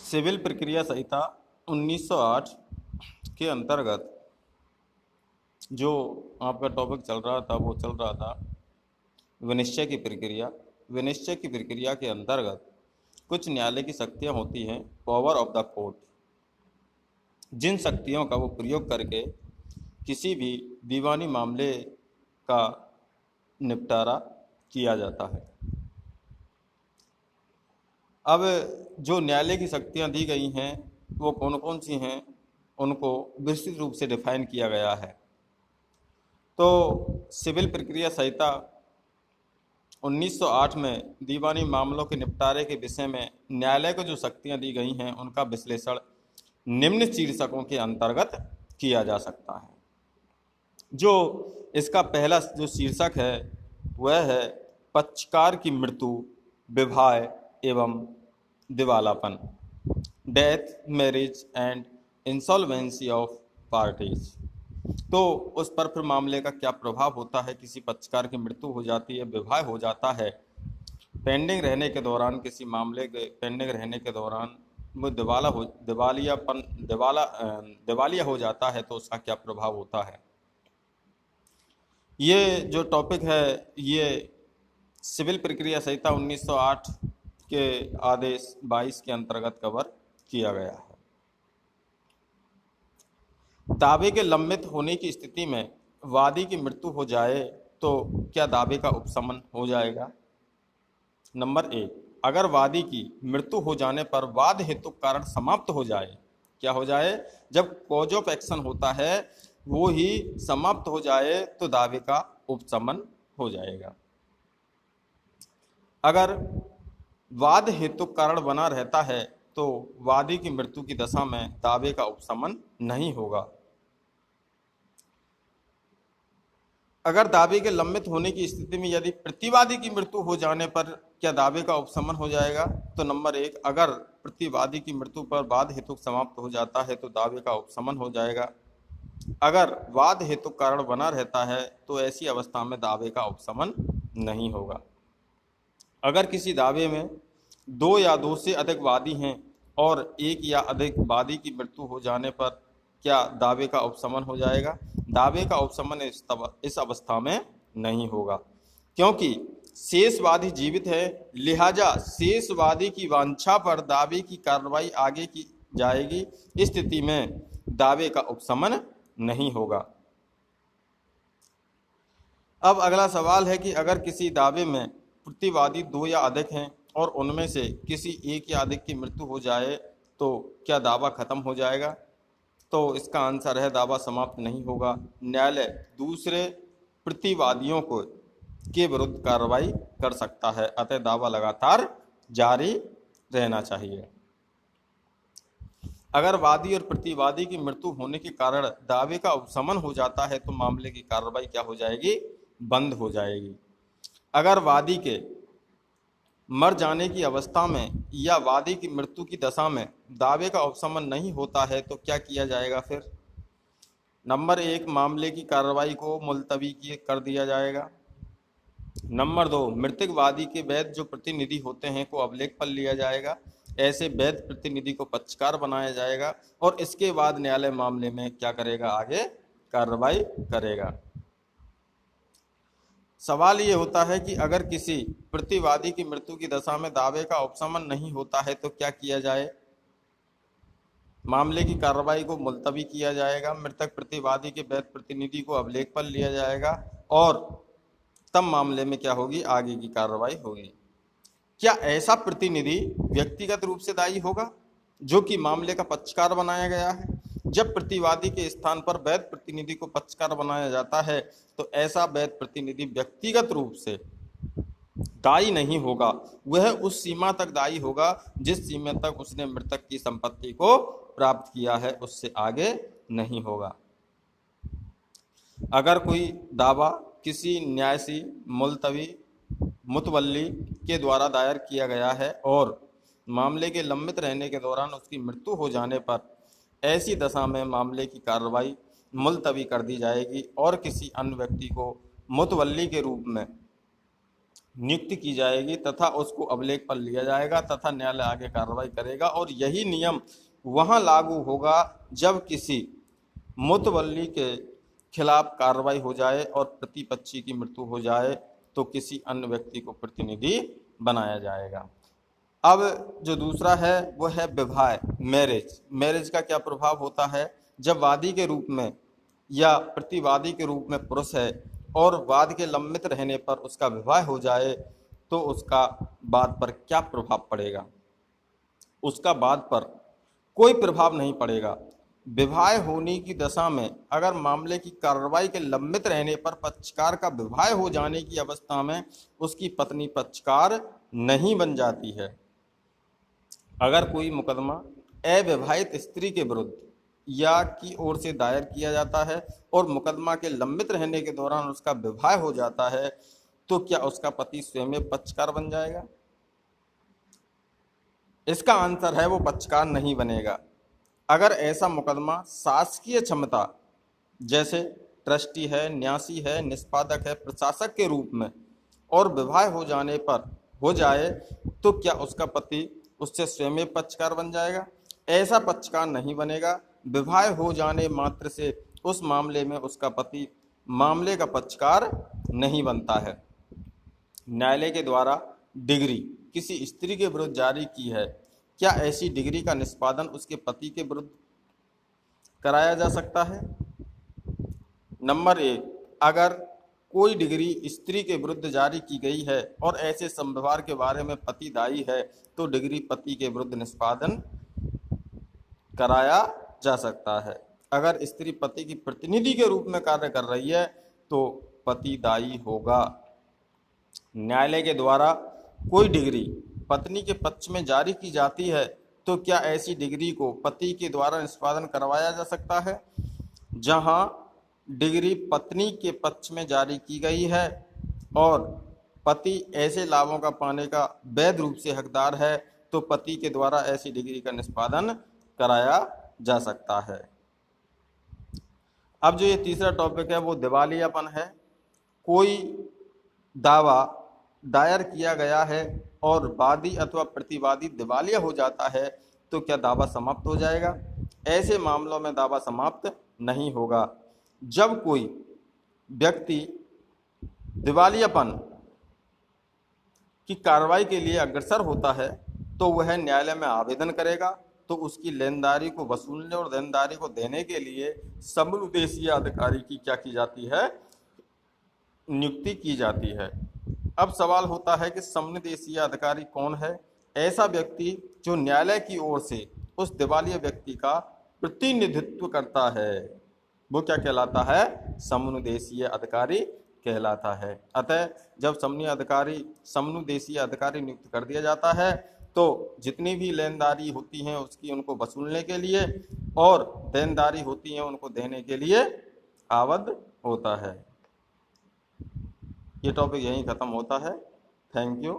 Civil प्रक्रिया संहिता 1908 के अंतर्गत जो आपका टॉपिक चल रहा था वो चल रहा था विनिश्चय की प्रक्रिया। विनिश्चय की प्रक्रिया के अंतर्गत कुछ न्यायालय की शक्तियाँ होती हैं, पावर ऑफ द कोर्ट, जिन शक्तियों का वो प्रयोग करके किसी भी दीवानी मामले का निपटारा किया जाता है। अब जो न्यायालय की शक्तियाँ दी गई हैं वो कौन कौन सी हैं, उनको विस्तृत रूप से डिफाइन किया गया है। तो सिविल प्रक्रिया संहिता 1908 में दीवानी मामलों के निपटारे के विषय में न्यायालय को जो शक्तियां दी गई हैं उनका विश्लेषण निम्न शीर्षकों के अंतर्गत किया जा सकता है। जो इसका पहला जो शीर्षक है वह है पक्षकार की मृत्यु, विवाह एवं दिवालापन, death, marriage and insolvency of parties. तो उस पर फिर मामले का क्या प्रभाव होता है। किसी पक्षकार की मृत्यु हो जाती है, विवाह हो जाता है, पेंडिंग रहने के दौरान, किसी मामले के पेंडिंग रहने के दौरान वो दिवालिया हो जाता है, तो उसका क्या प्रभाव होता है। ये जो टॉपिक है ये सिविल प्रक्रिया संहिता 1908 के आदेश 22 के अंतर्गत कवर किया गया है। दावे के लंबित होने की स्थिति में वादी की मृत्यु हो जाए तो क्या दावे का उपशमन हो जाएगा। नंबर 1, अगर वादी की मृत्यु हो जाने पर वाद हेतु कारण समाप्त हो जाए, क्या हो जाए, जब कॉज ऑफ एक्शन होता है वो ही समाप्त हो जाए तो दावे का उपशमन हो जाएगा। अगर वाद हेतु कारण बना रहता है तो वादी की मृत्यु की दशा में दावे का उपशमन नहीं होगा। अगर दावे के लंबित होने की स्थिति में यदि प्रतिवादी की मृत्यु हो जाने पर क्या दावे का उपशमन हो जाएगा। तो नंबर 1, अगर प्रतिवादी की मृत्यु पर वाद हेतु समाप्त हो जाता है तो दावे का उपशमन हो जाएगा। अगर वाद हेतु कारण बना रहता है तो ऐसी अवस्था में दावे का उपशमन नहीं होगा। अगर किसी दावे में 2 या 2 से अधिक वादी हैं और 1 या अधिक वादी की मृत्यु हो जाने पर क्या दावे का उपशमन हो जाएगा। दावे का उपशमन इस अवस्था में नहीं होगा, क्योंकि शेषवादी जीवित है, लिहाजा शेषवादी की वांछा पर दावे की कार्रवाई आगे की जाएगी। इस स्थिति में दावे का उपशमन नहीं होगा। अब अगला सवाल है कि अगर किसी दावे में प्रतिवादी 2 या अधिक हैं और उनमें से किसी 1 या अधिक की मृत्यु हो जाए तो क्या दावा खत्म हो जाएगा। तो इसका आंसर है दावा समाप्त नहीं होगा। न्यायालय दूसरे प्रतिवादियों को के विरुद्ध कार्रवाई कर सकता है, अतः दावा लगातार जारी रहना चाहिए। अगर वादी और प्रतिवादी की मृत्यु होने के कारण दावे का उपशमन हो जाता है तो मामले की कार्रवाई क्या हो जाएगी, बंद हो जाएगी। अगर वादी के मर जाने की अवस्था में या वादी की मृत्यु की दशा में दावे का उपशमन नहीं होता है तो क्या किया जाएगा फिर। नंबर 1, मामले की कार्रवाई को मुलतवी कर दिया जाएगा। नंबर 2, मृतक वादी के वैध जो प्रतिनिधि होते हैं को अभिलेख पर लिया जाएगा। ऐसे वैध प्रतिनिधि को पक्षकार बनाया जाएगा और इसके बाद न्यायालय मामले में क्या करेगा, आगे कार्रवाई करेगा। सवाल ये होता है कि अगर किसी प्रतिवादी की मृत्यु की दशा में दावे का उपशमन नहीं होता है तो क्या किया जाए। मामले की कार्रवाई को मुलतवी किया जाएगा, मृतक प्रतिवादी के वैध प्रतिनिधि को अभिलेख पर लिया जाएगा और तब मामले में क्या होगी, आगे की कार्रवाई होगी। क्या ऐसा प्रतिनिधि व्यक्तिगत रूप से दायी होगा जो कि मामले का पक्षकार बनाया गया है। जब प्रतिवादी के स्थान पर वैध प्रतिनिधि को पक्षकार बनाया जाता है तो ऐसा वैध प्रतिनिधि व्यक्तिगत रूप से दायी नहीं होगा, वह उस सीमा तक दायी होगा जिस सीमा तक उसने मृतक की संपत्ति को प्राप्त किया है, उससे आगे नहीं होगा। अगर कोई दावा किसी न्यासी मुतवल्ली के द्वारा दायर किया गया है और मामले के लंबित रहने के दौरान उसकी मृत्यु हो जाने पर ऐसी दशा में मामले की कार्रवाई मुलतवी कर दी जाएगी और किसी अन्य व्यक्ति को मुतवल्ली के रूप में नियुक्ति की जाएगी तथा उसको अभिलेख पर लिया जाएगा तथा न्यायालय आगे कार्रवाई करेगा। और यही नियम वहां लागू होगा जब किसी मुतवल्ली के खिलाफ कार्रवाई हो जाए और प्रतिपक्षी की मृत्यु हो जाए तो किसी अन्य व्यक्ति को प्रतिनिधि बनाया जाएगा। अब जो दूसरा है वो है विवाह, मैरिज। मैरिज का क्या प्रभाव होता है? जब वादी के रूप में या प्रतिवादी के रूप में पुरुष है और वाद के लंबित रहने पर उसका विवाह हो जाए तो उसका वाद पर क्या प्रभाव पड़ेगा? उसका वाद पर कोई प्रभाव नहीं पड़ेगा। विवाह होने की दशा में अगर मामले की कार्रवाई के लंबित रहने पर पक्षकार का विवाह हो जाने की अवस्था में उसकी पत्नी पक्षकार नहीं बन जाती है। अगर कोई मुकदमा अविवाहित स्त्री के विरुद्ध या की ओर से दायर किया जाता है और मुकदमा के लंबित रहने के दौरान उसका विवाह हो जाता है तो क्या उसका पति स्वयं पक्षकार बन जाएगा? इसका आंसर है वो पक्षकार नहीं बनेगा। अगर ऐसा मुकदमा शासकीय क्षमता जैसे ट्रस्टी है, न्यासी है, निष्पादक है, प्रशासक के रूप में और विवाह हो जाने पर हो जाए तो क्या उसका पति उससे स्वयं पक्षकार बन जाएगा? ऐसा पक्षकार नहीं बनेगा। विवाह हो जाने मात्र से उस मामले में उसका पति मामले का पक्षकार नहीं बनता है। न्यायालय के द्वारा डिग्री किसी स्त्री के विरुद्ध जारी की है, क्या ऐसी डिग्री का निष्पादन उसके पति के विरुद्ध कराया जा सकता है? नंबर 1, अगर कोई डिग्री स्त्री के विरुद्ध जारी की गई है और ऐसे संव्यवहार के बारे में पति दायी है तो डिग्री पति के विरुद्ध निष्पादन कराया जा सकता है। अगर स्त्री पति की प्रतिनिधि के रूप में कार्य कर रही है तो पति दायी होगा। न्यायालय के द्वारा कोई डिग्री पत्नी के पक्ष में जारी की जाती है तो क्या ऐसी डिग्री को पति के द्वारा निष्पादन करवाया जा सकता है? जहां डिग्री पत्नी के पक्ष में जारी की गई है और पति ऐसे लाभों का पाने का वैध रूप से हकदार है तो पति के द्वारा ऐसी डिग्री का निष्पादन कराया जा सकता है। अब जो ये तीसरा टॉपिक है वो दिवालियापन है। कोई दावा दायर किया गया है और वादी अथवा प्रतिवादी दिवालिया हो जाता है तो क्या दावा समाप्त हो जाएगा? ऐसे मामलों में दावा समाप्त नहीं होगा। जब कोई व्यक्ति दिवालियापन की कार्रवाई के लिए अग्रसर होता है तो वह न्यायालय में आवेदन करेगा तो उसकी लेनदारी को वसूलने और देनदारी को देने के लिए समनुदेशीय अधिकारी की क्या की जाती है? नियुक्ति की जाती है। अब सवाल होता है कि समनुदेशीय अधिकारी कौन है? ऐसा व्यक्ति जो न्यायालय की ओर से उस दिवालिया व्यक्ति का प्रतिनिधित्व करता है वो क्या कहलाता है? समनुदेशीय अधिकारी कहलाता है। अतः जब समनुदेशीय अधिकारी नियुक्त कर दिया जाता है तो जितनी भी लेनदारी होती हैं उसकी उनको वसूलने के लिए और देनदारी होती हैं उनको देने के लिए आवद्ध होता है। ये टॉपिक यहीं खत्म होता है। Thank you.